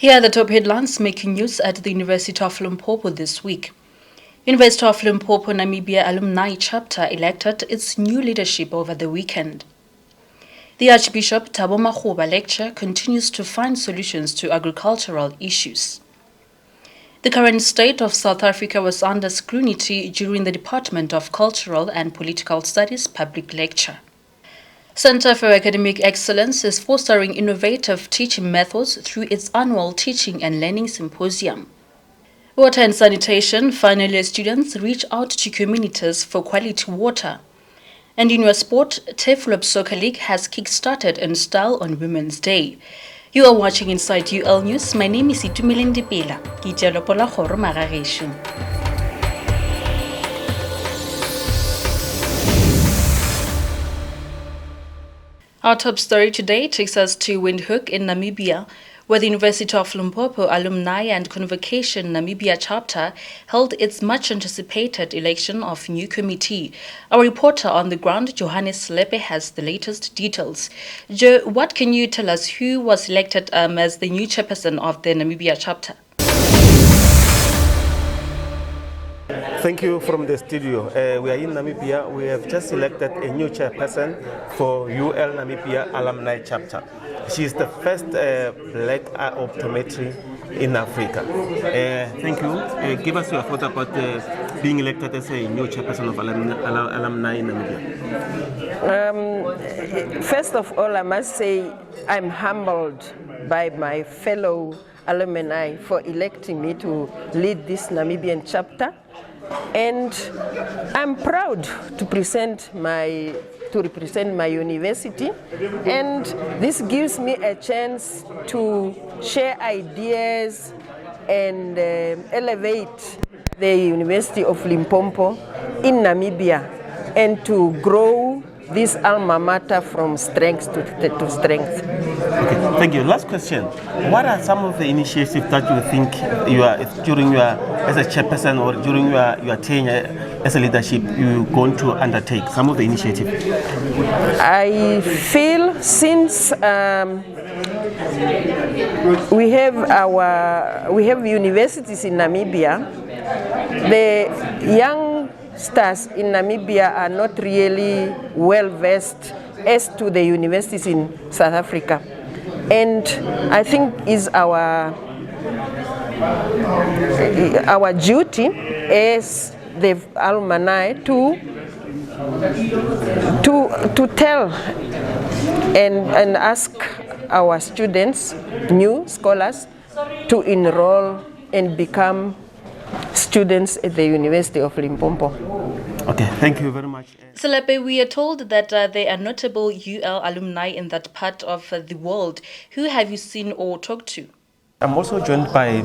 Here are the top headlines making news at the University of Limpopo this week. University of Limpopo Namibia Alumni chapter elected its new leadership over the weekend. The Archbishop Thabo Makgoba lecture continues to find solutions to agricultural issues. The current state of South Africa was under scrutiny during the Department of Cultural and Political Studies public lecture. Center for Academic Excellence is fostering innovative teaching methods through its annual Teaching and Learning Symposium. Water and Sanitation final year students reach out to communities for quality water. And in your sport, Turfloop Soccer League has kick-started in style on Women's Day. You are watching Inside UL News. My name is Itumeleng Dipela. Ke itjalopola kgoro magagesho. Our top story today takes us to Windhoek in Namibia, where the University of Limpopo Alumni and Convocation Namibia chapter held its much-anticipated election of new committee. Our reporter on the ground, Johannes Slepe, has the latest details. Joe, what can you tell us? Who was elected as the new chairperson of the Namibia chapter? Thank you from the studio. We are in Namibia. We have just elected a new chairperson for UL Namibia Alumni chapter. She is the first black optometry in Africa. Thank you. Give us your thoughts about being elected as a new chairperson of alumni in Namibia. First of all, I must say I'm humbled by my fellow alumni for electing me to lead this Namibian chapter. And I'm proud to represent my university, and this gives me a chance to share ideas and elevate the University of Limpopo in Namibia and to grow this alma mater from strength to strength. Okay, thank you. Last question. What are some of the initiatives that you think as a chairperson or during your tenure as a leadership you're going to undertake? Some of the initiatives. I feel since we have universities in Namibia, the youngsters in Namibia are not really well versed as to the universities in South Africa, and I think is our duty as the alumni to tell and ask our students, new scholars, to enroll and become students at the University of Limpopo. Okay, thank you very much. Selepe, we are told that there are notable UL alumni in that part of the world. Who have you seen or talked to? I'm also joined by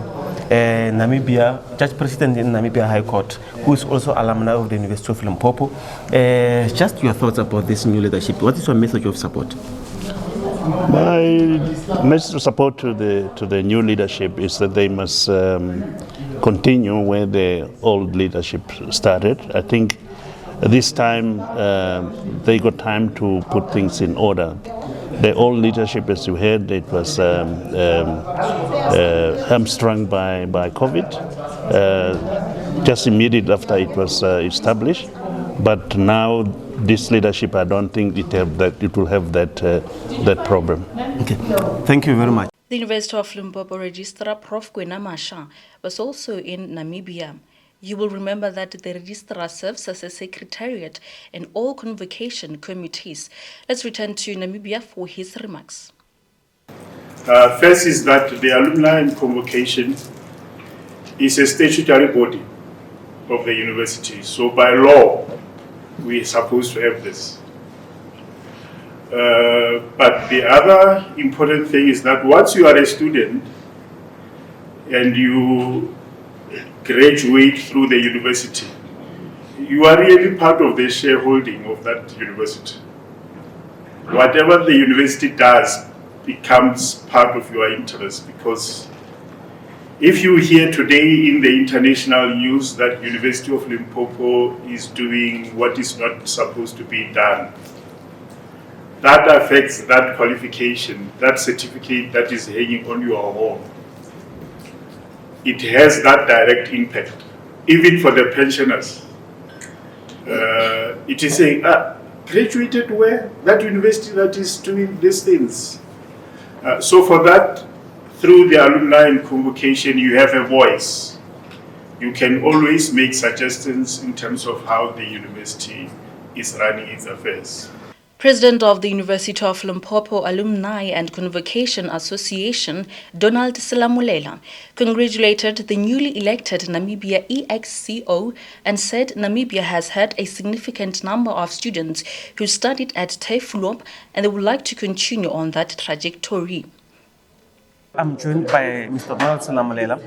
Namibia, Judge President in Namibia High Court, who is also alumni of the University of Limpopo. Just your thoughts about this new leadership. What is your message of support? My message of support to the new leadership is that they must continue where the old leadership started. I think this time they got time to put things in order. The old leadership, as you heard, it was hamstrung by COVID just immediately after it was established. But now this leadership, I don't think it will have that problem. Okay, thank you very much. The University of Limpopo Registrar Prof. Kwena Masha was also in Namibia. You will remember that the registrar serves as a secretariat in all convocation committees. Let's return to Namibia for his remarks. First is that the Alumni and Convocation is a statutory body of the university. So by law, we are supposed to have this. But the other important thing is that once you are a student and you graduate through the university, you are really part of the shareholding of that university. Whatever the university does becomes part of your interest, because if you hear today in the international news that University of Limpopo is doing what is not supposed to be done, that affects that qualification, that certificate that is hanging on your wall. it has that direct impact, even for the pensioners. It is saying, graduated where? That university that is doing these things. So for that, through the alumni and convocation, you have a voice. You can always make suggestions in terms of how the university is running its affairs. President of the University of Limpopo Alumni and Convocation Association, Donald Selamulela, congratulated the newly elected Namibia EXCO and said Namibia has had a significant number of students who studied at Turfloop and they would like to continue on that trajectory. I'm joined by Mr. Donald Selamulela,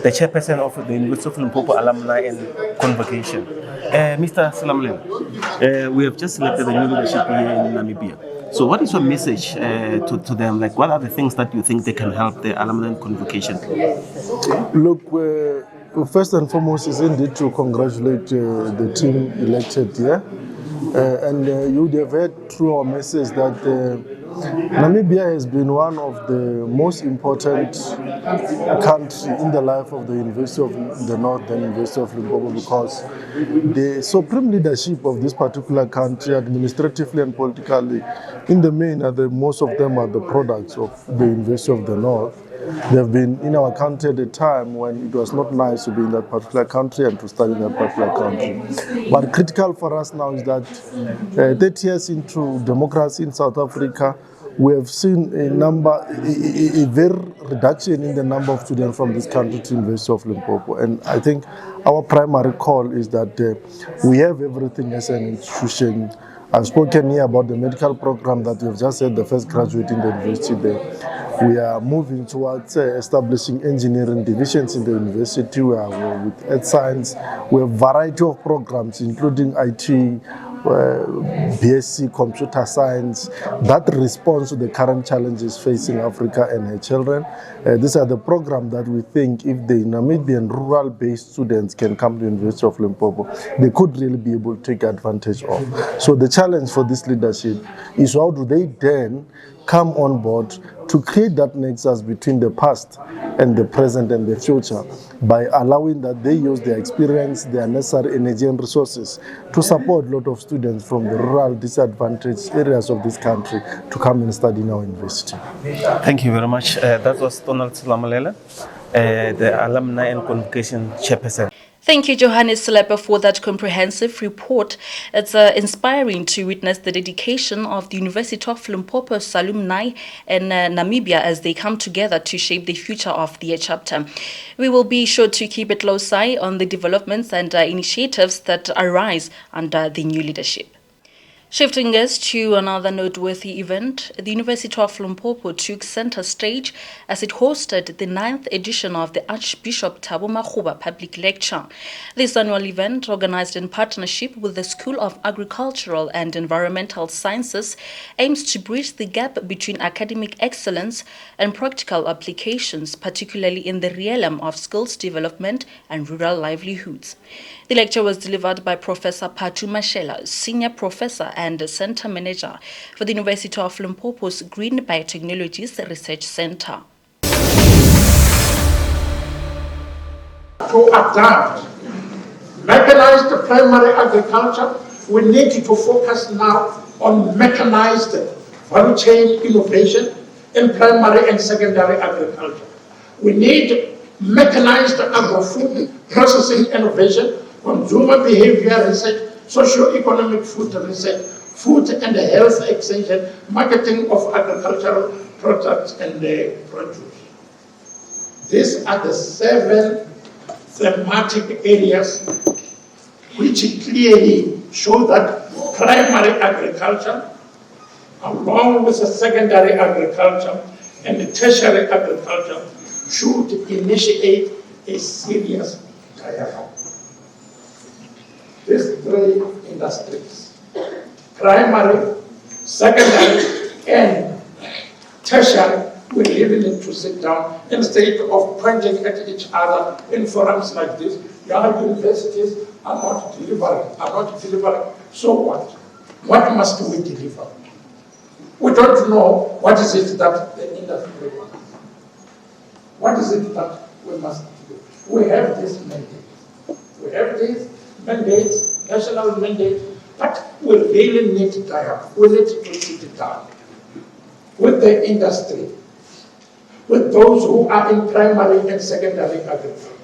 the chairperson of the University of Limpopo Alumni and Convocation. Mr. Selamulela, we have just selected the new leadership here in Namibia. So what is your message to them? Like, what are the things that you think they can help the Alumni and Convocation? Look, first and foremost is indeed to congratulate the team elected here. And you would have heard through our message that Namibia has been one of the most important countries in the life of the University of the North and University of Limpopo, because the supreme leadership of this particular country, administratively and politically, in the main, most of them are the products of the University of the North. They have been in our country at a time when it was not nice to be in that particular country and to study in that particular country. But critical for us now is that 30 years into democracy in South Africa, we have seen a very reduction in the number of students from this country to the University of Limpopo. And I think our primary call is that we have everything as an institution. I've spoken here about the medical program that we've just had the first graduate in the university there. We are moving towards establishing engineering divisions in the university. We are with Earth Science. We have a variety of programs, including IT, BSc, computer science, that responds to the current challenges facing Africa and her children. These are the programs that we think if the Namibian rural-based students can come to the University of Limpopo, they could really be able to take advantage of. So the challenge for this leadership is how do they then come on board to create that nexus between the past and the present and the future by allowing that they use their experience, their necessary energy and resources to support a lot of students from the rural disadvantaged areas of this country to come and study in our university. Thank you very much. That was Donald Selamulela, the Alumni and Convocation Chairperson. Thank you, Johannes Slepe, for that comprehensive report. It's inspiring to witness the dedication of the University of Limpopo's alumni and Namibia as they come together to shape the future of their chapter. We will be sure to keep a close eye on the developments and initiatives that arise under the new leadership. Shifting us to another noteworthy event, the University of Limpopo took center stage as it hosted the 9th edition of the Archbishop Thabo Makgoba Public Lecture. This annual event, organized in partnership with the School of Agricultural and Environmental Sciences, aims to bridge the gap between academic excellence and practical applications, particularly in the realm of skills development and rural livelihoods. The lecture was delivered by Professor Patu Mashela, Senior Professor and Center Manager for the University of Limpopo's Green Biotechnologies Research Center. To adapt mechanized primary agriculture, we need to focus now on mechanized value chain innovation in primary and secondary agriculture. We need mechanized agro-food processing innovation, consumer behavior research, socio-economic food research, food and health extension, marketing of agricultural products and produce. These are the 7 thematic areas which clearly show that primary agriculture, along with the secondary agriculture and the tertiary agriculture, should initiate a serious dialogue. These 3 industries, primary, secondary, and tertiary, we really need to sit down instead of pointing at each other in forums like this. Your universities are not delivering. So what? What must we deliver? We don't know what is it that the industry wants. What is it that we must do? we have this mandate. We have these mandates, national mandates, but we really need dialogue. We need to sit down with the industry, with those who are in primary and secondary agriculture.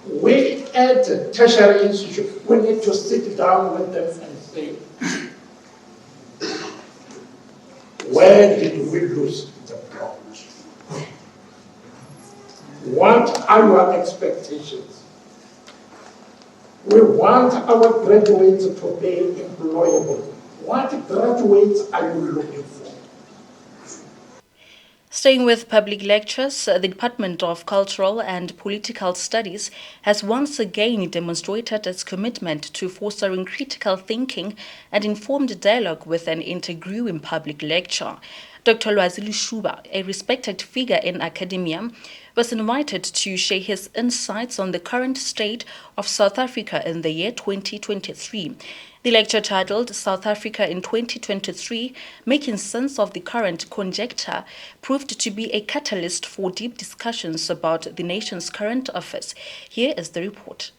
We at the tertiary institute, we need to sit down with them and say, where did we lose the plot? What are your expectations? We want our graduates to be employable. What graduates are you looking for? Staying with public lectures, the Department of Cultural and Political Studies has once again demonstrated its commitment to fostering critical thinking and informed dialogue with an interviewing public lecture. Dr. Lwazi Lushaba, a respected figure in academia, was invited to share his insights on the current state of South Africa in the year 2023. The lecture titled South Africa in 2023, Making Sense of the Current Conjuncture, proved to be a catalyst for deep discussions about the nation's current affairs. Here is the report.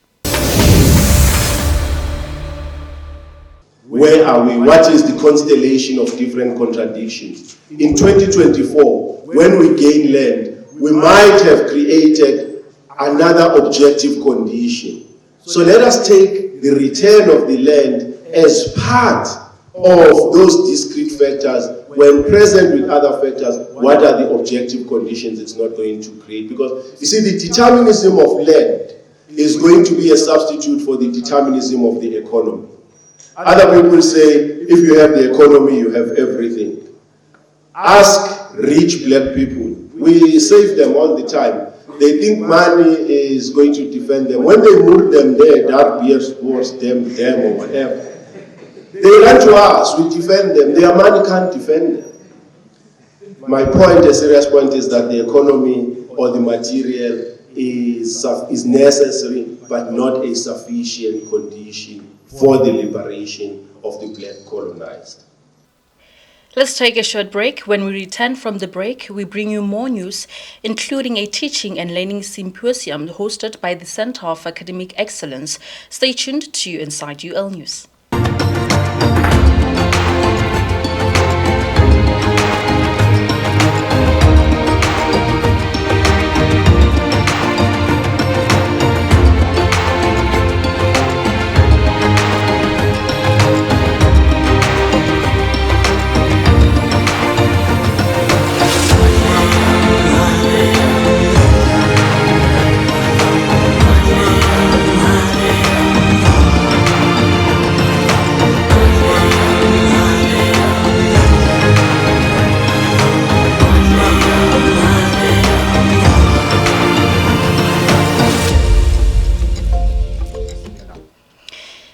Where are we? What is the constellation of different contradictions? In 2024, when we gain land, we might have created another objective condition. So let us take the return of the land as part of those discrete factors. When present with other factors, what are the objective conditions it's not going to create? Because you see, the determinism of land is going to be a substitute for the determinism of the economy. Other people say, if you have the economy, you have everything. Ask rich black people. We save them all the time. They think money is going to defend them. When they move them there, dark beers towards them or whatever, they run to us, we defend them. Their money can't defend them. My point, a serious point, is that the economy or the material is necessary, but not a sufficient condition for the liberation of the black colonized. Let's take a short break. When we return from the break, we bring you more news, including a teaching and learning symposium hosted by the Center of Academic Excellence. Stay tuned to Inside UL News.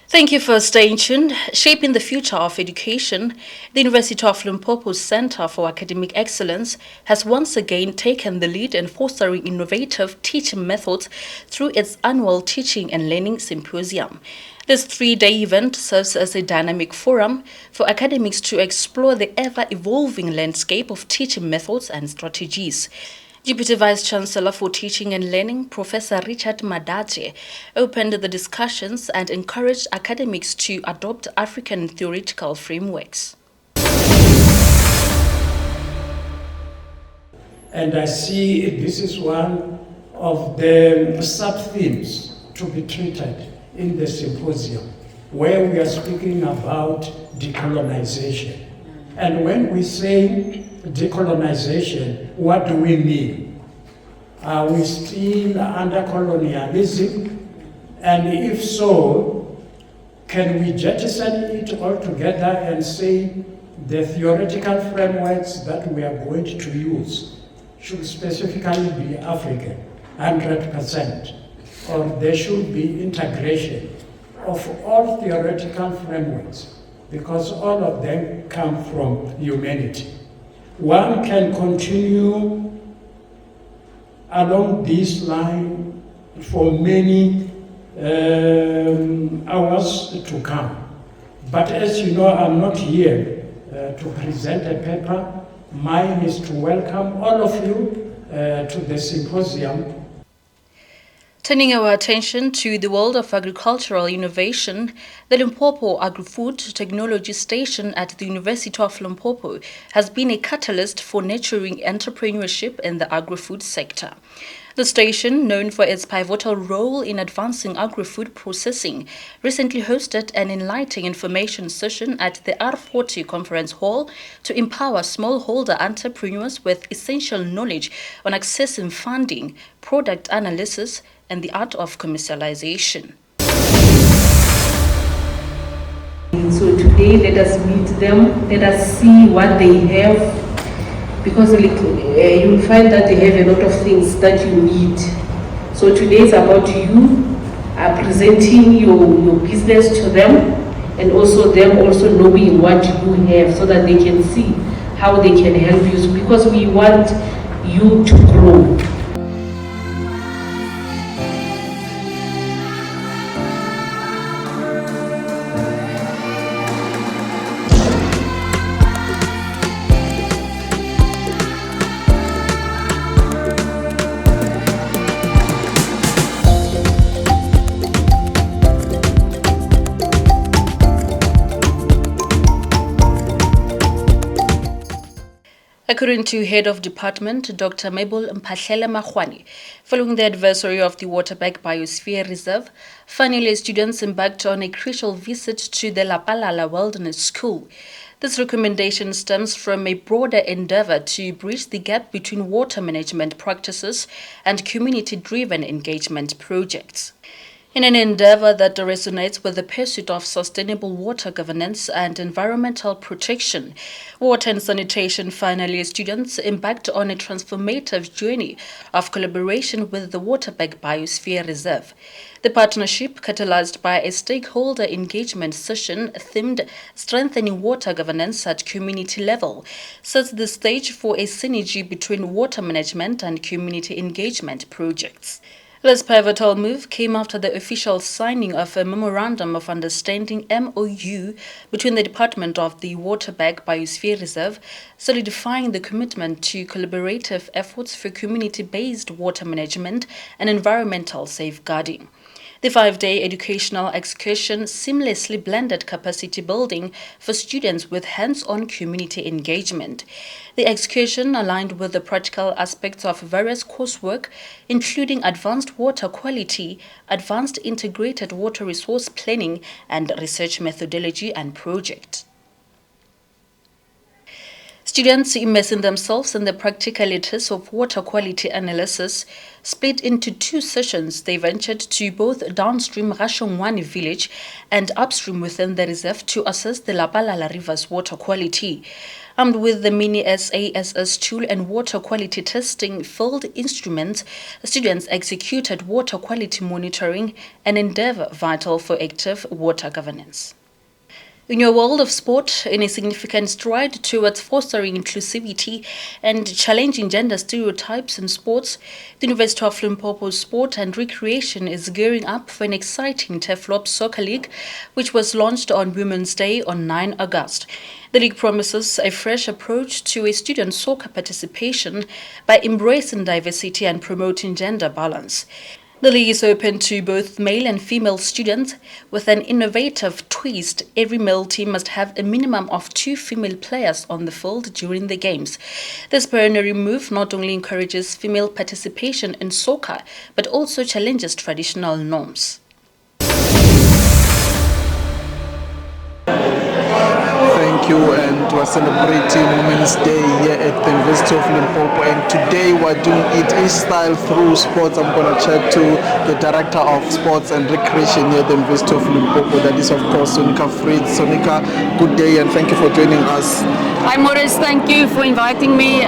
Thank you for staying tuned. Shaping the future of education, the University of Limpopo's Center for Academic Excellence has once again taken the lead in fostering innovative teaching methods through its annual Teaching and Learning Symposium. This 3-day event serves as a dynamic forum for academics to explore the ever-evolving landscape of teaching methods and strategies. Deputy Vice-Chancellor for Teaching and Learning, Professor Richard Madache, opened the discussions and encouraged academics to adopt African theoretical frameworks. And I see this is one of the sub-themes to be treated in the symposium, where we are speaking about decolonization. And when we say decolonization, what do we mean? Are we still under colonialism? And if so, can we jettison it altogether and say the theoretical frameworks that we are going to use should specifically be African, 100%, or there should be integration of all theoretical frameworks, because all of them come from humanity. One can continue along this line for many hours to come. But as you know, I'm not here to present a paper. Mine is to welcome all of you to the symposium. Turning our attention to the world of agricultural innovation, the Limpopo Agro-Food Technology Station at the University of Limpopo has been a catalyst for nurturing entrepreneurship in the agri-food sector. The station, known for its pivotal role in advancing agri-food processing, recently hosted an enlightening information session at the R40 Conference Hall to empower smallholder entrepreneurs with essential knowledge on accessing funding, product analysis, and the art of commercialization. So today, let us meet them, let us see what they have, because you'll find that they have a lot of things that you need. So today is about you presenting your business to them, and also them also knowing what you have so that they can see how they can help you, because we want you to grow. According to Head of Department, Dr. Mabel Mphahlele-Magwane, following the anniversary of the Waterberg Biosphere Reserve, finally students embarked on a crucial visit to the Lapalala Wilderness School. This recommendation stems from a broader endeavor to bridge the gap between water management practices and community-driven engagement projects. In an endeavor that resonates with the pursuit of sustainable water governance and environmental protection, Water and Sanitation finally students embarked on a transformative journey of collaboration with the Waterberg Biosphere Reserve. The partnership, catalyzed by a stakeholder engagement session themed Strengthening Water Governance at Community Level, sets the stage for a synergy between water management and community engagement projects. This pivotal move came after the official signing of a Memorandum of Understanding MOU between the Department of the Waterberg Biosphere Reserve, solidifying the commitment to collaborative efforts for community-based water management and environmental safeguarding. The 5-day educational excursion seamlessly blended capacity building for students with hands-on community engagement. The excursion aligned with the practical aspects of various coursework, including advanced water quality, advanced integrated water resource planning, and research methodology and project. Students immersing themselves in the practicalities of water quality analysis. Split into 2 sessions, they ventured to both downstream Rashongwane village and upstream within the reserve to assess the Lapalala River's water quality. Armed with the mini SASS tool and water quality testing field instruments, students executed water quality monitoring, an endeavor vital for active water governance. In your world of sport, in a significant stride towards fostering inclusivity and challenging gender stereotypes in sports, the University of Limpopo's Sport and Recreation is gearing up for an exciting Turfloop Soccer League, which was launched on Women's Day on 9 August. The league promises a fresh approach to a student soccer participation by embracing diversity and promoting gender balance. The league is open to both male and female students. With an innovative twist, every male team must have a minimum of 2 female players on the field during the games. This pioneering move not only encourages female participation in soccer, but also challenges traditional norms. Thank you, and we're celebrating Women's Day here at the University of Limpopo, and today we're doing it style through sports. I'm going to chat to the Director of Sports and Recreation here at the University of Limpopo, that is of course Sonika Fritz. Sonika, good day and thank you for joining us. Hi Maurice, thank you for inviting me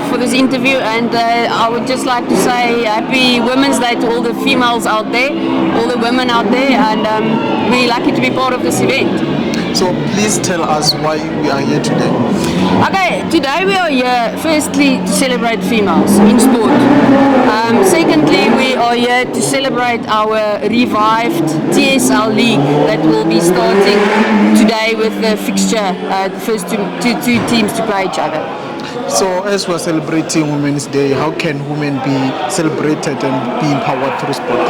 for this interview, and I would just like to say happy Women's Day to all the females out there, all the women out there, and we're lucky to be part of this event. So please tell us why we are here today. Okay, today we are here firstly to celebrate females in sport. Secondly, we are here to celebrate our revived TSL League that will be starting today with the fixture, the first two teams to play each other. So as we're celebrating Women's Day, how can women be celebrated and be empowered through sport?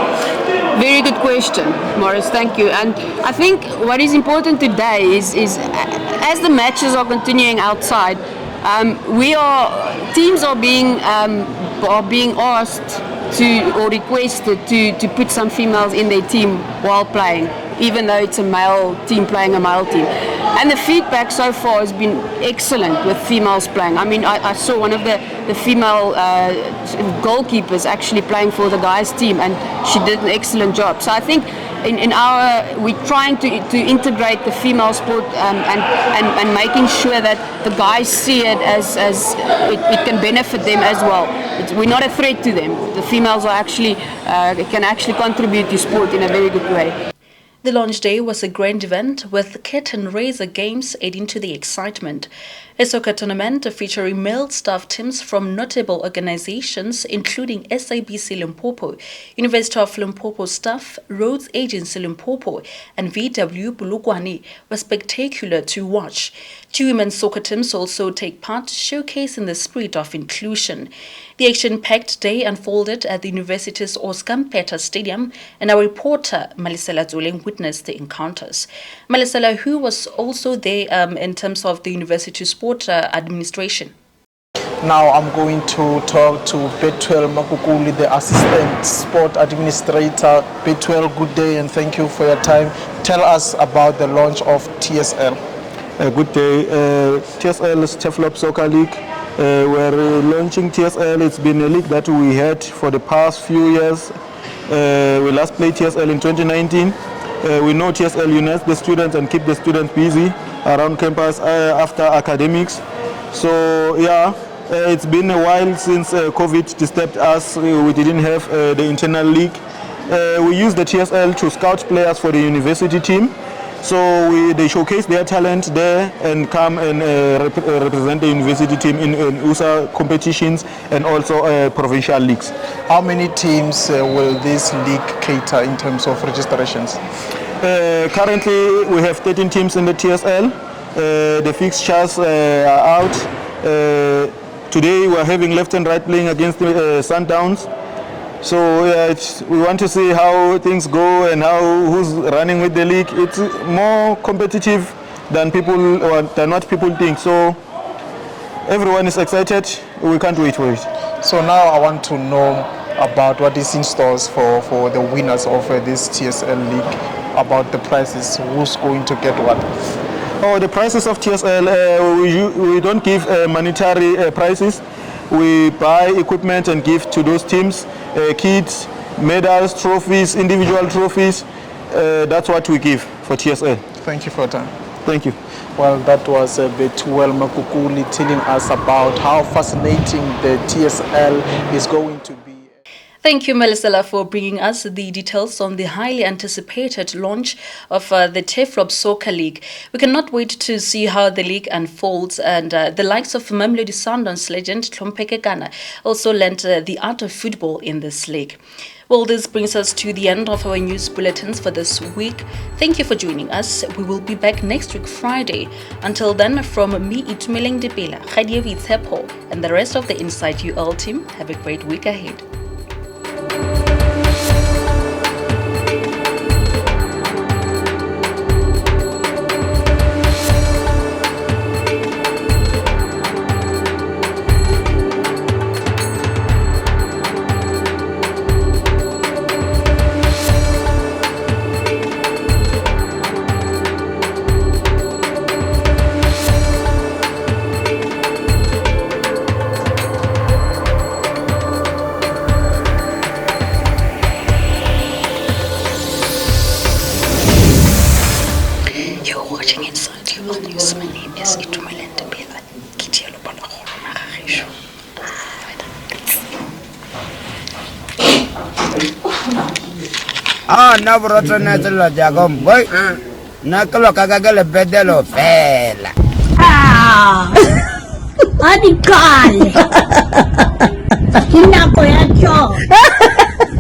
Very good question, Morris. Thank you. And I think what is important today is as the matches are continuing outside, teams are being asked or requested to put some females in their team while playing, even though it's a male team playing a male team. And the feedback so far has been excellent with females playing. I mean, I saw one of the female goalkeepers actually playing for the guys' team, and she did an excellent job. So I think we're trying to integrate the female sport and making sure that the guys see it as it can benefit them as well. We're not a threat to them. The females are can actually contribute to sport in a very good way. The launch day was a grand event with curtain raiser games adding to the excitement. A soccer tournament featuring male staff teams from notable organizations including SABC Limpopo, University of Limpopo staff, Roads Agency Limpopo and VW Bulugwane was spectacular to watch. 2 women's soccer teams also take part, showcasing the spirit of inclusion. The action-packed day unfolded at the university's Oscar Mpeta Stadium, and our reporter Malisela Zuleng witnessed the encounters. Malisela, who was also there in terms of the university sport administration? Now I'm going to talk to Betwell Makukuli, the Assistant Sport Administrator. Betwell, good day and thank you for your time. Tell us about the launch of TSL. Good day. TSL is Turfloop Soccer League. We're launching TSL. It's been a league that we had for the past few years. We last played TSL in 2019. We know TSL unites the students and keep the students busy around campus after academics. So yeah, it's been a while since COVID disturbed us. We didn't have the internal league. We used the TSL to scout players for the university team. So they showcase their talent there and come and represent the university team in USA competitions and also provincial leagues. How many teams will this league cater in terms of registrations? Currently we have 13 teams in the TSL. The fixtures are out. Today we are having left and right playing against Sundowns. So we want to see how things go and who's running with the league. It's more competitive than what people think. So everyone is excited. We can't wait for it. So now I want to know about what is in stores for the winners of this TSL league, about the prizes, who's going to get what. Oh, the prizes of TSL, we don't give monetary prizes. We buy equipment and give to those teams, kits, medals, trophies, individual trophies. That's what we give for TSL. Thank you for your time. Thank you. Well, that was Betwell Makukuli telling us about how fascinating the TSL is going to be. Thank you, Malisela, for bringing us the details on the highly anticipated launch of the Turfloop Soccer League. We cannot wait to see how the league unfolds, and the likes of Mamelodi Sundowns legend Hlompeke Kana also lent the art of football in this league. Well, this brings us to the end of our news bulletins for this week. Thank you for joining us. We will be back next week, Friday. Until then, from me, Itumeleng Depela, Khadievi Tshepo, and the rest of the Inside UL team, have a great week ahead. Na broto na tselo jakom boy na kalo kagagale bedelo fela Adikale. Kinako ya cho.